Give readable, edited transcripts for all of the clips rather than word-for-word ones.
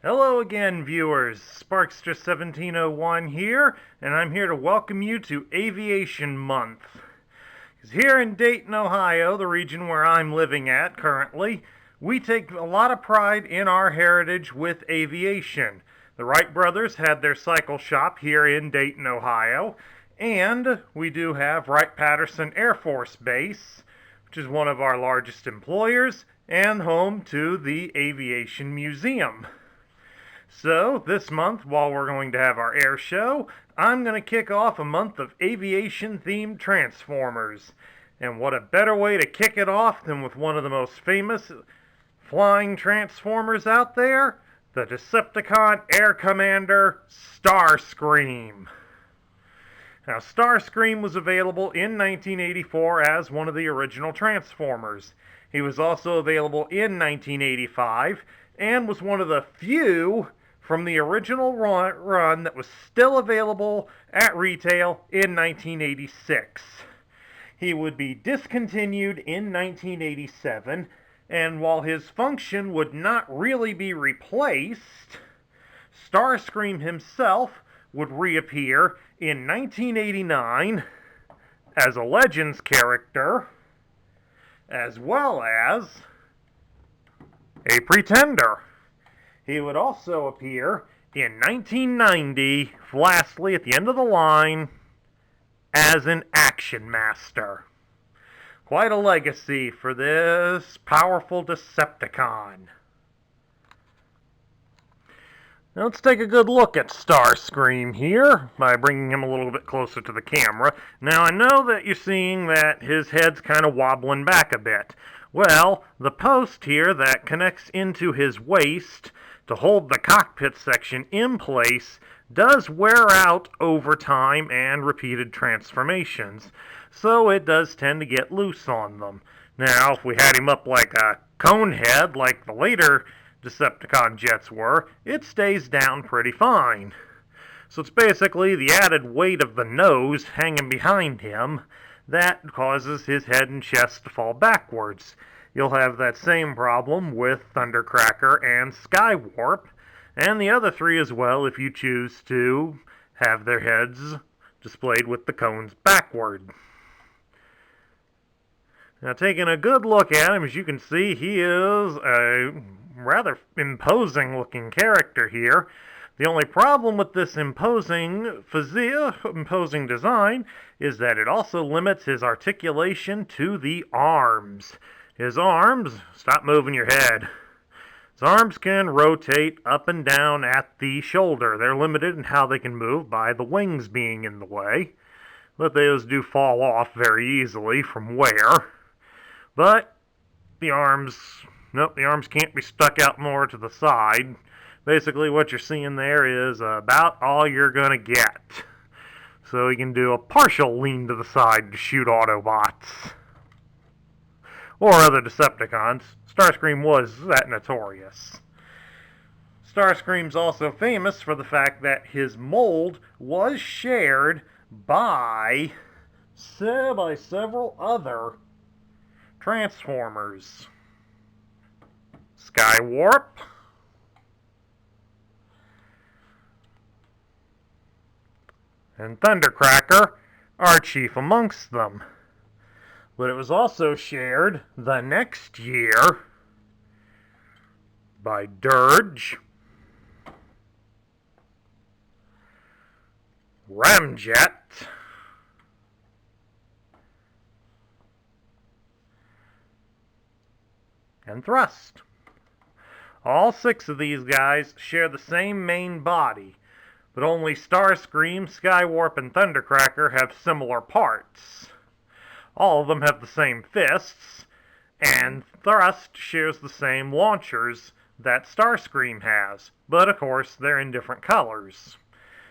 Hello again, viewers. Sparkster1701 here, and I'm here to welcome you to Aviation Month. Because here in Dayton, Ohio, the region where I'm living at currently, we take a lot of pride in our heritage with aviation. The Wright brothers had their cycle shop here in Dayton, Ohio, and we do have Wright-Patterson Air Force Base, which is one of our largest employers, and home to the Aviation Museum. So, this month, while we're going to have our air show, I'm going to kick off a month of aviation-themed Transformers. And what a better way to kick it off than with one of the most famous flying Transformers out there, the Decepticon Air Commander, Starscream. Now, Starscream was available in 1984 as one of the original Transformers. He was also available in 1985 and was one of the few from the original run that was still available at retail in 1986. He would be discontinued in 1987, and while his function would not really be replaced, Starscream himself would reappear in 1989 as a Legends character, as well as a Pretender. He would also appear in 1990, lastly at the end of the line, as an Action Master. Quite a legacy for this powerful Decepticon. Now let's take a good look at Starscream here by bringing him a little bit closer to the camera. Now I know that you're seeing that his head's kind of wobbling back a bit. Well, the post here that connects into his waist to hold the cockpit section in place does wear out over time and repeated transformations, so it does tend to get loose on them. Now, if we had him up like a cone head, like the later Decepticon jets were, it stays down pretty fine. So it's basically the added weight of the nose hanging behind him that causes his head and chest to fall backwards. You'll have that same problem with Thundercracker and Skywarp, and the other three as well if you choose to have their heads displayed with the cones backward. Now, taking a good look at him, as you can see, he is a rather imposing looking character here. The only problem with this imposing design is that it also limits his articulation to the arms. His arms, stop moving your head. His arms can rotate up and down at the shoulder. They're limited in how they can move by the wings being in the way. But those do fall off very easily from wear. But the arms can't be stuck out more to the side. Basically what you're seeing there is about all you're going to get. So you can do a partial lean to the side to shoot Autobots. Or other Decepticons. Starscream was that notorious. Starscream's also famous for the fact that his mold was shared by several other Transformers. Skywarp, and Thundercracker are chief amongst them. But it was also shared the next year by Dirge, Ramjet, and Thrust. All six of these guys share the same main body, but only Starscream, Skywarp, and Thundercracker have similar parts. All of them have the same fists, and Thrust shares the same launchers that Starscream has, but of course they're in different colors.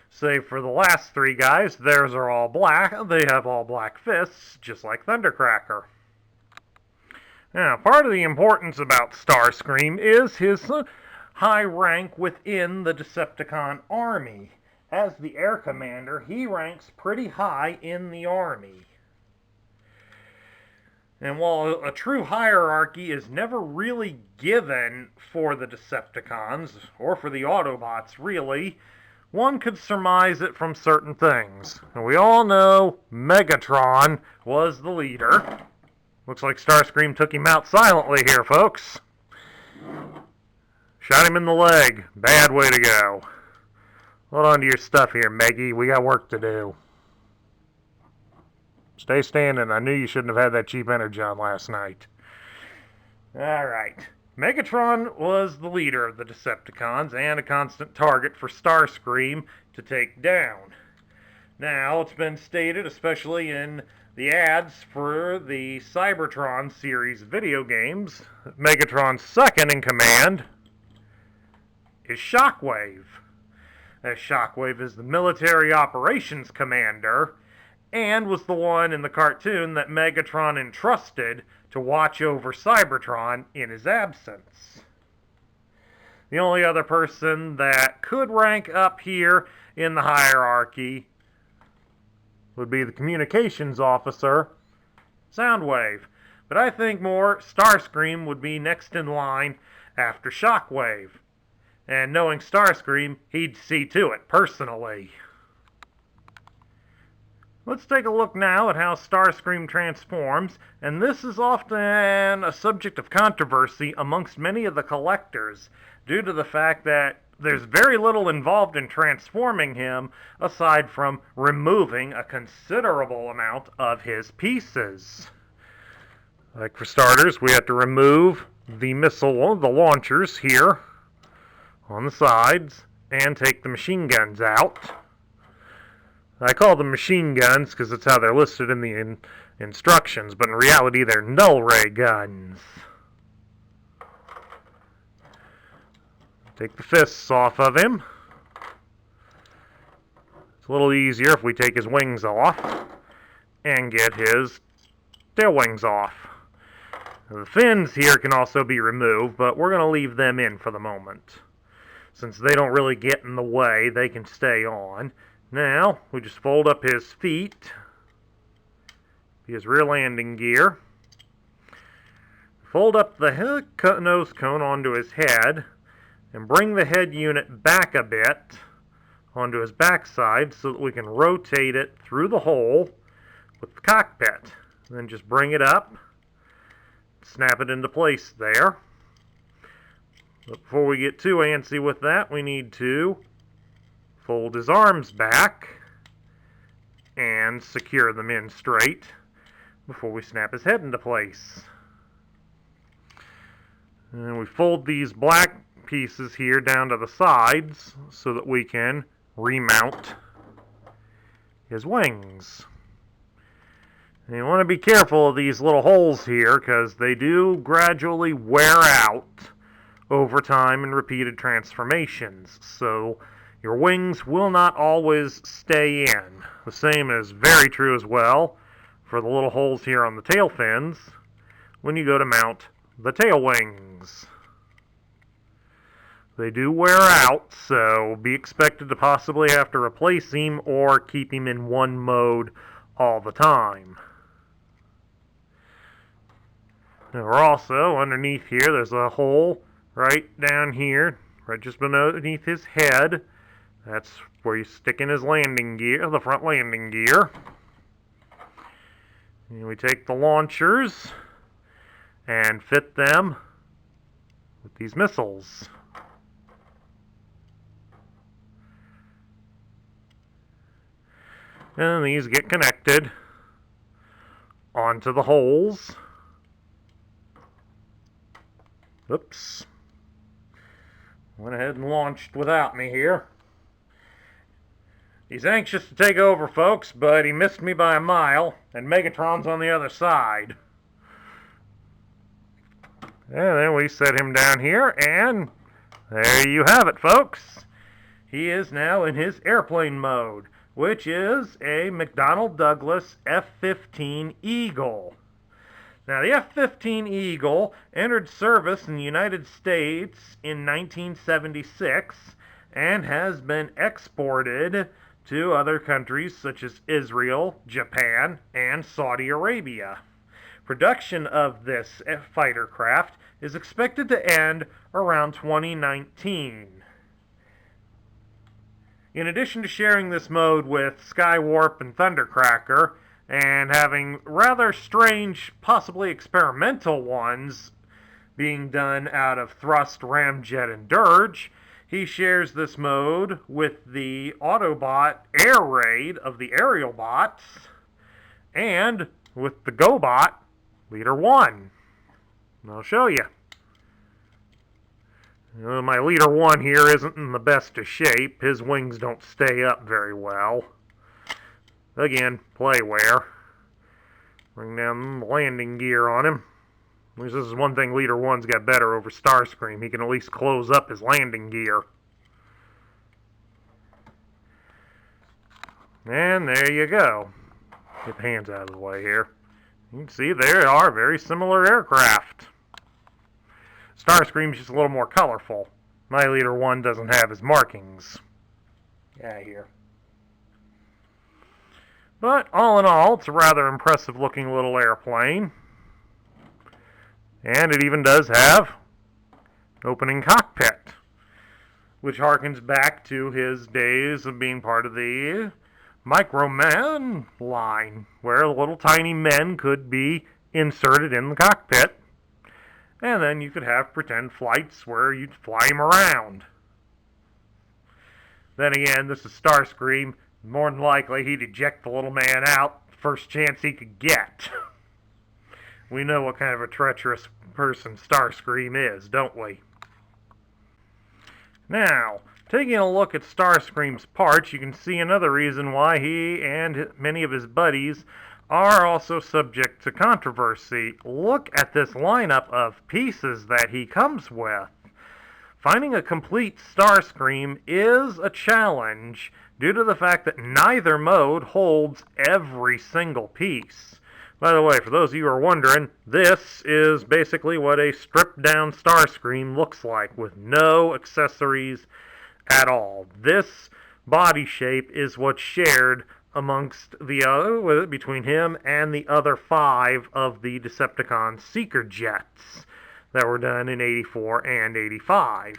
Save for the last three guys, theirs are all black. They have all black fists, just like Thundercracker. Now, part of the importance about Starscream is his high rank within the Decepticon army. As the Air Commander, he ranks pretty high in the army. And while a true hierarchy is never really given for the Decepticons, or for the Autobots really, one could surmise it from certain things. And we all know Megatron was the leader. Looks like Starscream took him out silently here, folks. Shot him in the leg. Bad way to go. Hold on to your stuff here, Meggy. We got work to do. Stay standing. I knew you shouldn't have had that cheap energon last night. Alright. Megatron was the leader of the Decepticons and a constant target for Starscream to take down. Now, it's been stated, especially in the ads for the Cybertron series video games, Megatron's second in command is Shockwave. As Shockwave is the military operations commander and was the one in the cartoon that Megatron entrusted to watch over Cybertron in his absence. The only other person that could rank up here in the hierarchy would be the communications officer, Soundwave. But I think more Starscream would be next in line after Shockwave. And knowing Starscream, he'd see to it personally. Let's take a look now at how Starscream transforms, and this is often a subject of controversy amongst many of the collectors, due to the fact that there's very little involved in transforming him, aside from removing a considerable amount of his pieces. Like for starters, we have to remove the missile, the launchers here on the sides, and take the machine guns out. I call them machine guns because it's how they're listed in the instructions, but in reality they're null ray guns. Take the fists off of him. It's a little easier if we take his wings off and get his tail wings off. The fins here can also be removed, but we're going to leave them in for the moment. Since they don't really get in the way, they can stay on. Now, we just fold up his feet, his rear landing gear, fold up the nose cone onto his head, and bring the head unit back a bit onto his backside so that we can rotate it through the hole with the cockpit. Then just bring it up, snap it into place there. But before we get too antsy with that, we need to fold his arms back and secure them in straight before we snap his head into place. And we fold these black pieces here down to the sides so that we can remount his wings. And you want to be careful of these little holes here because they do gradually wear out over time in repeated transformations. So your wings will not always stay in. The same is very true as well for the little holes here on the tail fins when you go to mount the tail wings. They do wear out, so be expected to possibly have to replace him or keep him in one mode all the time. Now we're also, underneath here, there's a hole right down here, right just beneath his head. That's where you stick in his landing gear, the front landing gear. And we take the launchers and fit them with these missiles. And these get connected onto the holes. Oops. Went ahead and launched without me here. He's anxious to take over, folks, but he missed me by a mile, and Megatron's on the other side. And then we set him down here, and there you have it, folks. He is now in his airplane mode, which is a McDonnell Douglas F-15 Eagle. Now, the F-15 Eagle entered service in the United States in 1976 and has been exported to other countries such as Israel, Japan, and Saudi Arabia. Production of this fighter craft is expected to end around 2019. In addition to sharing this mode with Skywarp and Thundercracker, and having rather strange, possibly experimental ones being done out of Thrust, Ramjet, and Dirge, he shares this mode with the Autobot Air Raid of the Aerial Bots, and with the GoBot Leader 1. I'll show you. My Leader 1 here isn't in the best of shape. His wings don't stay up very well. Again, playware. Bring down the landing gear on him. At least this is one thing Leader 1's got better over Starscream. He can at least close up his landing gear. And there you go. Get the hands out of the way here. You can see they are very similar aircraft. Starscream's just a little more colorful. My Leader 1 doesn't have his markings. Yeah, here. But all in all, it's a rather impressive looking little airplane. And it even does have an opening cockpit, which harkens back to his days of being part of the Microman line, where little tiny men could be inserted in the cockpit, and then you could have pretend flights where you'd fly him around. Then again, this is Starscream. More than likely, he'd eject the little man out first chance he could get. We know what kind of a treacherous person Starscream is, don't we? Now, taking a look at Starscream's parts, you can see another reason why he and many of his buddies are also subject to controversy. Look at this lineup of pieces that he comes with. Finding a complete Starscream is a challenge due to the fact that neither mode holds every single piece. By the way, for those of you who are wondering, this is basically what a stripped-down Starscream looks like, with no accessories at all. This body shape is what's shared amongst the other, between him and the other 5 of the Decepticon Seeker jets that were done in 84 and 85.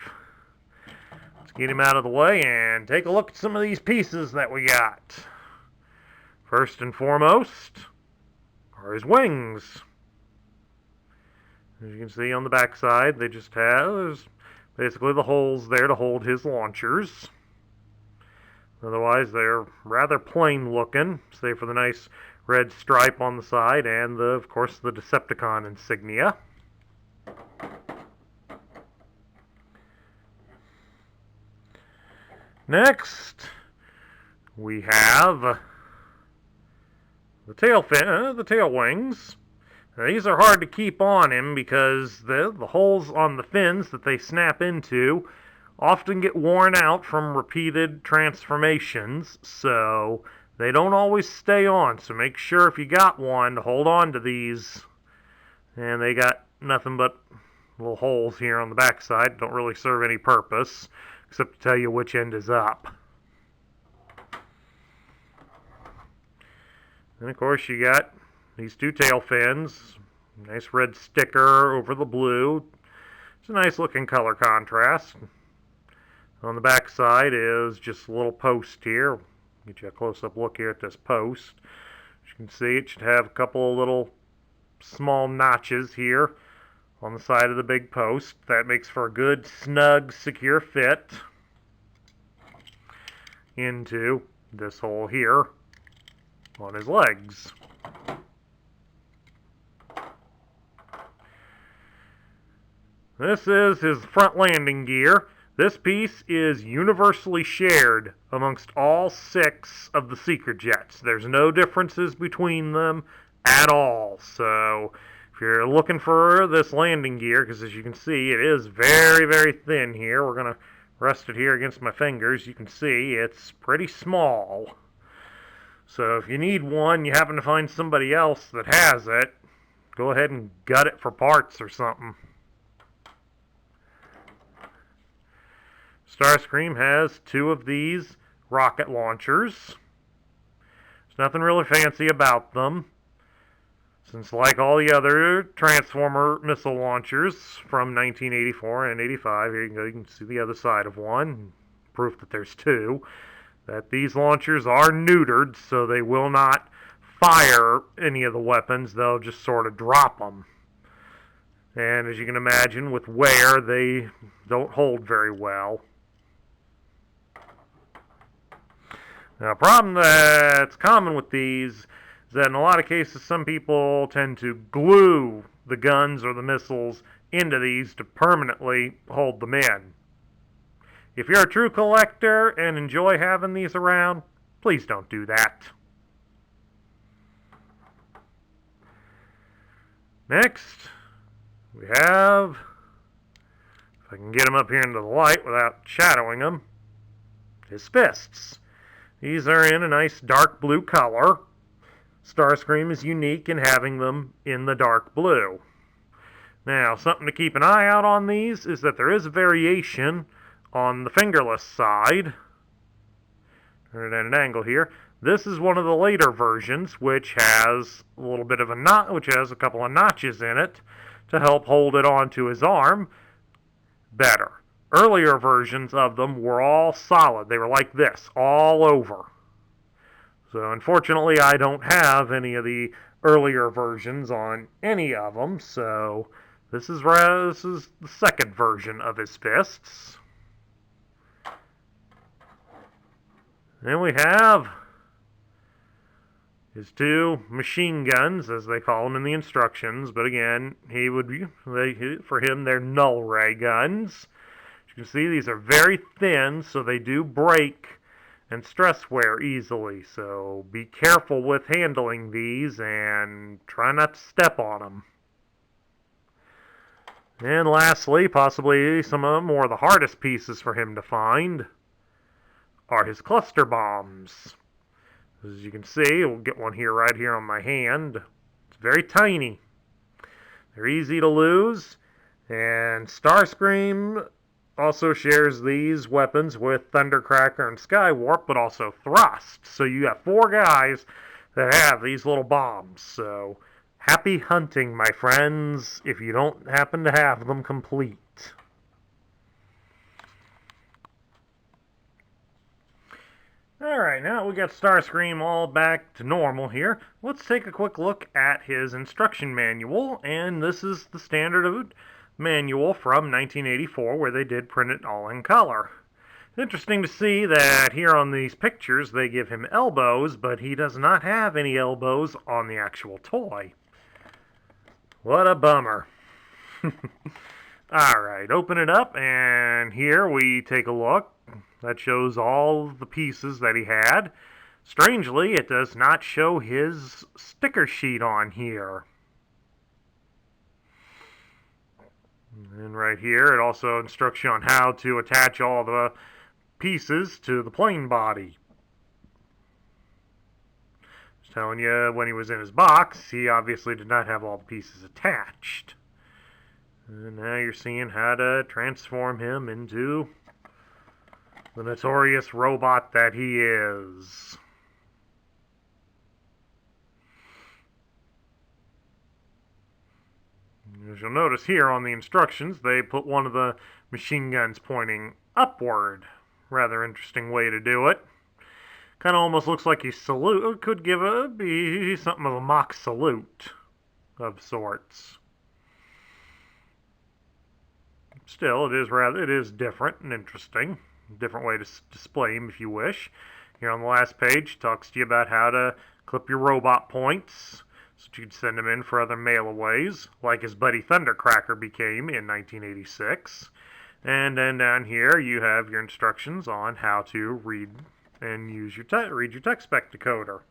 Let's get him out of the way and take a look at some of these pieces that we got. First and foremost are his wings. As you can see on the back side, they just have basically the holes there to hold his launchers. Otherwise, they're rather plain looking, save for the nice red stripe on the side and, of course, the Decepticon insignia. Next, we have the tail wings. Now, these are hard to keep on him because the holes on the fins that they snap into often get worn out from repeated transformations, so they don't always stay on. So make sure if you got one to hold on to these. And they got nothing but little holes here on the back side. Don't really serve any purpose except to tell you which end is up. And of course you got these 2 tail fins. Nice red sticker over the blue. It's a nice looking color contrast. On the back side is just a little post here. Get you a close-up look here at this post. As you can see, it should have a couple of little small notches here on the side of the big post. That makes for a good, snug, secure fit into this hole here on his legs. This is his front landing gear. This piece is universally shared amongst all 6 of the Seeker jets. There's no differences between them at all. So if you're looking for this landing gear, because as you can see, it is very, very thin here. We're going to rest it here against my fingers. You can see it's pretty small. So if you need one, you happen to find somebody else that has it, go ahead and gut it for parts or something. Starscream has 2 of these rocket launchers. There's nothing really fancy about them. since like all the other Transformer missile launchers from 1984 and 85, here you can see the other side of one, proof that there's two, that these launchers are neutered, so they will not fire any of the weapons, they'll just sort of drop them. And as you can imagine, with wear, they don't hold very well. Now, a problem that's common with these is that in a lot of cases, some people tend to glue the guns or the missiles into these to permanently hold them in. If you're a true collector and enjoy having these around, please don't do that. Next, we have, if I can get him up here into the light without shadowing him, his fists. These are in a nice dark blue color. Starscream is unique in having them in the dark blue. Now, something to keep an eye out on these is that there is a variation on the fingerless side. Turn it at an angle here. This is one of the later versions, which has a little bit of a knot, which has a couple of notches in it to help hold it onto his arm better. Earlier versions of them were all solid. They were like this, all over. So unfortunately, I don't have any of the earlier versions on any of them, so this is the second version of his fists. Then we have his two machine guns, as they call them in the instructions, but again, for him, they're null ray guns. As you can see, these are very thin, so they do break and stress wear easily, so be careful with handling these and try not to step on them. And lastly, possibly some of the more the hardest pieces for him to find are his cluster bombs. As you can see, we'll get one here right here on my hand. It's very tiny. They're easy to lose, and Starscream also shares these weapons with Thundercracker and Skywarp, but also Thrust. So you have 4 guys that have these little bombs. So happy hunting, my friends, if you don't happen to have them complete. Alright, now we got Starscream all back to normal here. Let's take a quick look at his instruction manual, and this is the standard manual from 1984 where they did print it all in color. It's interesting to see that here on these pictures they give him elbows, but he does not have any elbows on the actual toy. What a bummer. Alright, open it up, and here we take a look. That shows all the pieces that he had. Strangely, it does not show his sticker sheet on here. And right here, it also instructs you on how to attach all the pieces to the plane body. Just telling you, when he was in his box, he obviously did not have all the pieces attached. And now you're seeing how to transform him into the notorious robot that he is. As you'll notice here on the instructions, they put one of the machine guns pointing upward. Rather interesting way to do it. Kind of almost looks like he could be something of a mock salute of sorts. Still, it is different and interesting. Different way to display him if you wish. Here on the last page, it talks to you about how to clip your robot points so that you can send them in for other mail-aways, like his buddy Thundercracker became in 1986. And then down here, you have your instructions on how to read and read your tech spec decoder.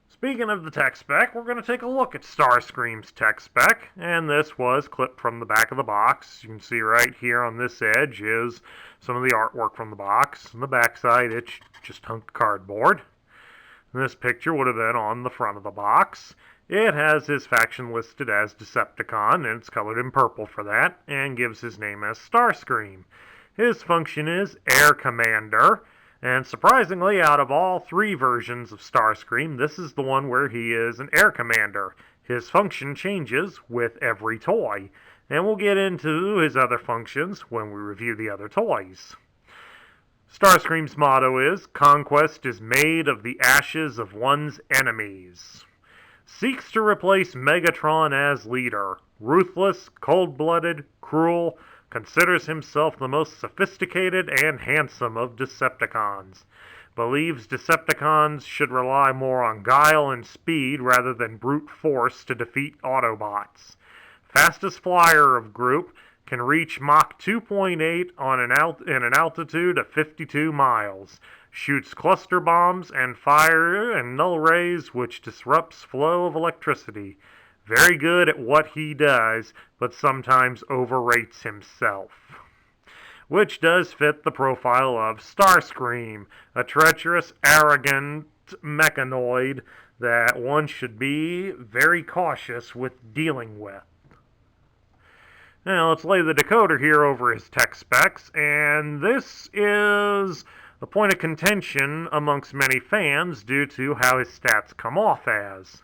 Speaking of the tech spec, we're going to take a look at Starscream's tech spec, and this was clipped from the back of the box. You can see right here on this edge is some of the artwork from the box. On the back side, it's just hunk of cardboard. And this picture would have been on the front of the box. It has his faction listed as Decepticon, and it's colored in purple for that, and gives his name as Starscream. His function is Air Commander. And surprisingly, out of all 3 versions of Starscream, this is the one where he is an Air Commander. His function changes with every toy, and we'll get into his other functions when we review the other toys. Starscream's motto is, "Conquest is made of the ashes of one's enemies." Seeks to replace Megatron as leader. Ruthless, cold-blooded, cruel, considers himself the most sophisticated and handsome of Decepticons. Believes Decepticons should rely more on guile and speed rather than brute force to defeat Autobots. Fastest flyer of group, can reach Mach 2.8 in an altitude of 52 miles. Shoots cluster bombs and fire and null rays which disrupts flow of electricity. Very good at what he does, but sometimes overrates himself. Which does fit the profile of Starscream, a treacherous, arrogant mechanoid that one should be very cautious with dealing with. Now let's lay the decoder here over his tech specs, and this is a point of contention amongst many fans due to how his stats come off as.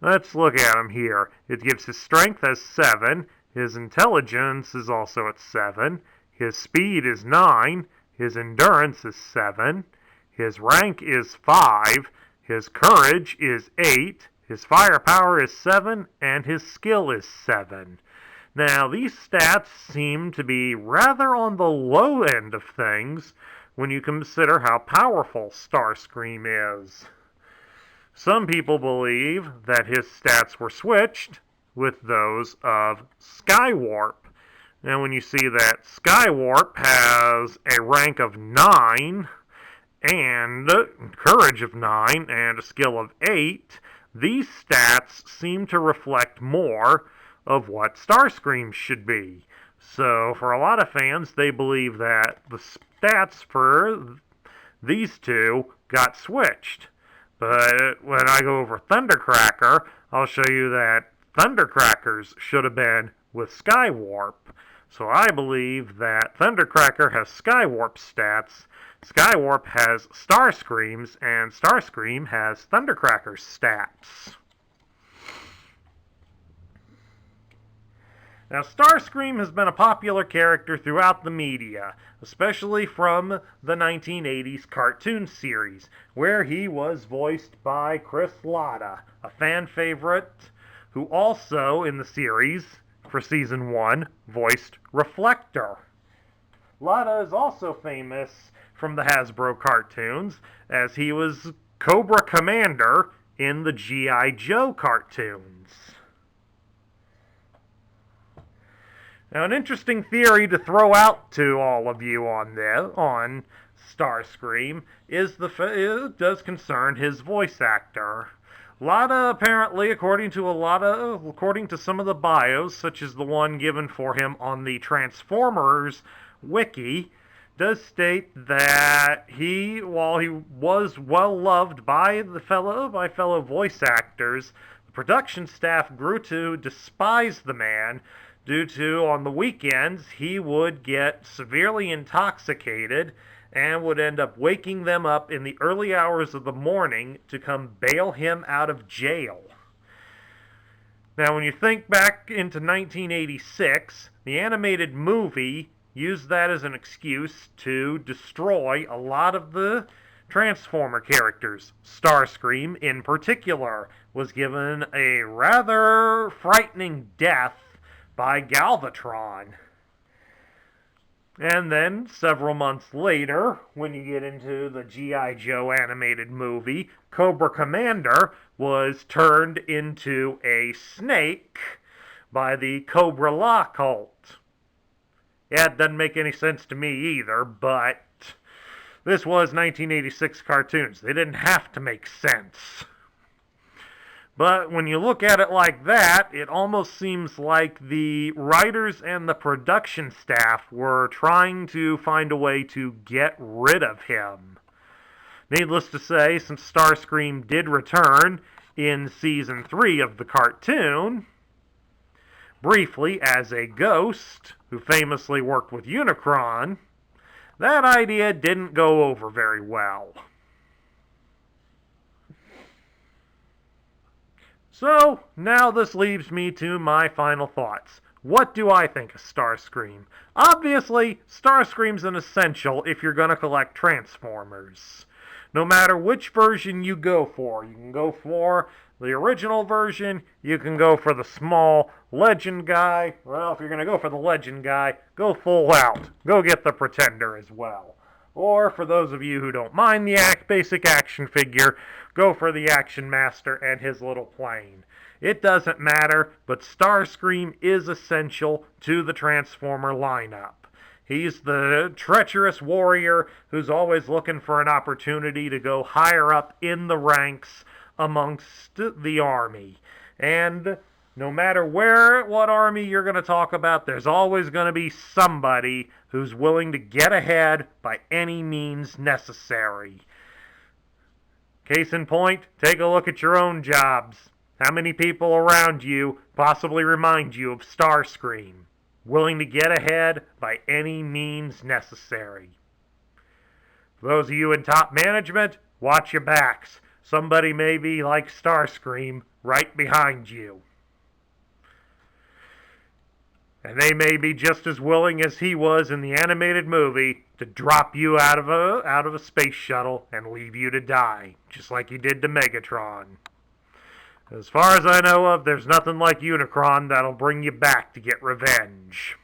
Let's look at him here. It gives his strength as 7, his intelligence is also at 7, his speed is 9, his endurance is 7, his rank is 5, his courage is 8, his firepower is 7, and his skill is 7. Now, these stats seem to be rather on the low end of things when you consider how powerful Starscream is. Some people believe that his stats were switched with those of Skywarp. Now, when you see that Skywarp has a rank of 9 and courage of 9 and a skill of 8, these stats seem to reflect more of what Starscream should be. So for a lot of fans, they believe that the stats for these two got switched. But when I go over Thundercracker, I'll show you that Thundercracker's should have been with Skywarp. So I believe that Thundercracker has Skywarp stats, Skywarp has Starscream's, and Starscream has Thundercracker's stats. Now, Starscream has been a popular character throughout the media, especially from the 1980s cartoon series, where he was voiced by Chris Latta, a fan favorite, who also, in the series, for Season 1, voiced Reflector. Latta is also famous from the Hasbro cartoons, as he was Cobra Commander in the G.I. Joe cartoons. Now, an interesting theory to throw out to all of you on Starscream does concern his voice actor. Latta apparently, according to some of the bios, such as the one given for him on the Transformers wiki, does state that while he was well loved by fellow voice actors, the production staff grew to despise the man due to, on the weekends, he would get severely intoxicated and would end up waking them up in the early hours of the morning to come bail him out of jail. Now, when you think back into 1986, the animated movie used that as an excuse to destroy a lot of the Transformer characters. Starscream, in particular, was given a rather frightening death by Galvatron. And then, several months later, when you get into the G.I. Joe animated movie, Cobra Commander was turned into a snake by the Cobra La cult. Yeah, it doesn't make any sense to me either, but this was 1986 cartoons. They didn't have to make sense. But when you look at it like that, it almost seems like the writers and the production staff were trying to find a way to get rid of him. Needless to say, since Starscream did return in Season 3 of the cartoon, briefly as a ghost who famously worked with Unicron, that idea didn't go over very well. So, now this leaves me to my final thoughts. What do I think of Starscream? Obviously, Starscream's an essential if you're going to collect Transformers. No matter which version you go for, you can go for the original version, you can go for the small Legend guy. Well, if you're going to go for the Legend guy, go full out. Go get the Pretender as well. Or, for those of you who don't mind the basic action figure, go for the Action Master and his little plane. It doesn't matter, but Starscream is essential to the Transformer lineup. He's the treacherous warrior who's always looking for an opportunity to go higher up in the ranks amongst the army. And no matter what army you're going to talk about, there's always going to be somebody who's willing to get ahead by any means necessary. Case in point, take a look at your own jobs. How many people around you possibly remind you of Starscream? Willing to get ahead by any means necessary. For those of you in top management, watch your backs. Somebody may be like Starscream right behind you. And they may be just as willing as he was in the animated movie to drop you out of a space shuttle and leave you to die, just like he did to Megatron. As far as I know of, there's nothing like Unicron that'll bring you back to get revenge.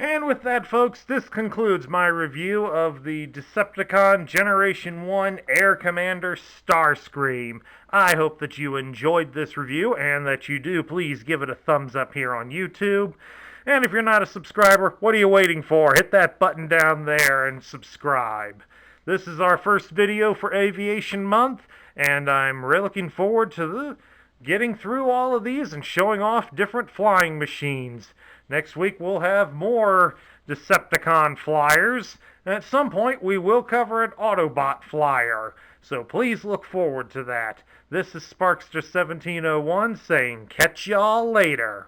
And with that, folks, this concludes my review of the Decepticon Generation 1 Air Commander Starscream. I hope that you enjoyed this review, and that you do please give it a thumbs up here on YouTube. And if you're not a subscriber, what are you waiting for? Hit that button down there and subscribe. This is our first video for Aviation Month, and I'm really looking forward to getting through all of these and showing off different flying machines. Next week we'll have more Decepticon flyers, and at some point we will cover an Autobot flyer, so please look forward to that. This is Sparkster1701 saying catch y'all later.